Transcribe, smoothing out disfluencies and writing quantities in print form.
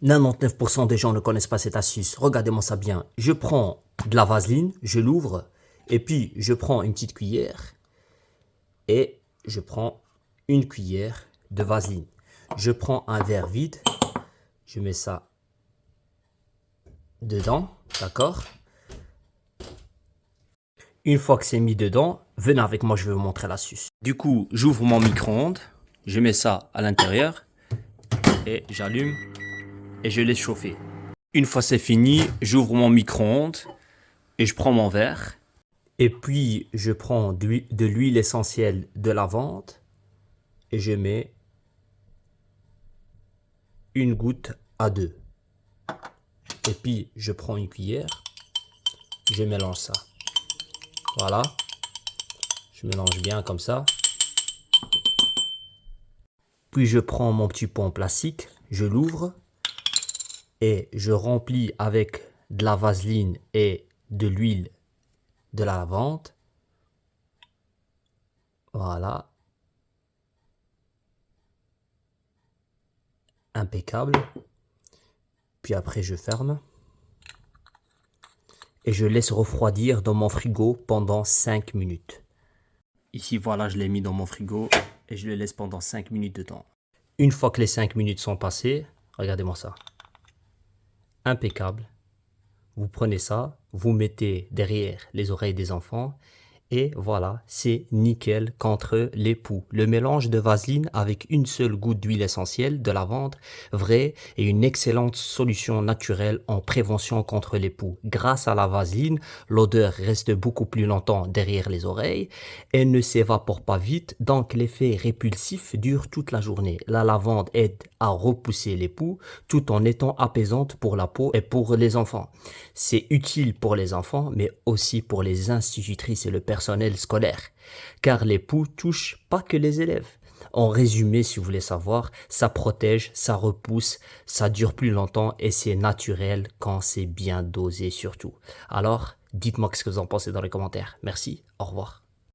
99% des gens ne connaissent pas cette astuce. Regardez-moi ça bien. Je prends de la vaseline, je l'ouvre, et puis je prends une petite cuillère et je prends une cuillère de vaseline. Je prends un verre vide, je mets ça dedans, d'accord? Une fois que c'est mis dedans, venez avec moi, je vais vous montrer l'astuce. Du coup, j'ouvre mon micro-ondes, je mets ça à l'intérieur et j'allume et je laisse chauffer. Une fois c'est fini, j'ouvre mon micro-ondes et je prends mon verre. Et puis, je prends de l'huile essentielle de lavande et je mets une goutte à deux. Et puis, je prends une cuillère, je mélange ça. Voilà. Je mélange bien comme ça. Puis, je prends mon petit pot en plastique, je l'ouvre et je remplis avec de la vaseline et de l'huile de la lavande. Voilà. Impeccable. Puis après, je ferme. Et je laisse refroidir dans mon frigo pendant 5 minutes. Ici, voilà, je l'ai mis dans mon frigo et je le laisse pendant 5 minutes de temps. Une fois que les 5 minutes sont passées, regardez-moi ça. Impeccable. Vous prenez ça, vous mettez derrière les oreilles des enfants et voilà, c'est nickel contre les poux. Le mélange de vaseline avec une seule goutte d'huile essentielle de lavande, vrai, est une excellente solution naturelle en prévention contre les poux. Grâce à la vaseline, l'odeur reste beaucoup plus longtemps derrière les oreilles et ne s'évapore pas vite, donc l'effet répulsif dure toute la journée. La lavande aide à repousser les poux tout en étant apaisante pour la peau et pour les enfants. C'est utile pour les enfants, mais aussi pour les institutrices et le personnel scolaire, car les poux touchent pas que les élèves. En résumé, si vous voulez savoir, ça protège, ça repousse, ça dure plus longtemps et c'est naturel quand c'est bien dosé surtout. Alors, dites-moi ce que vous en pensez dans les commentaires. Merci, au revoir.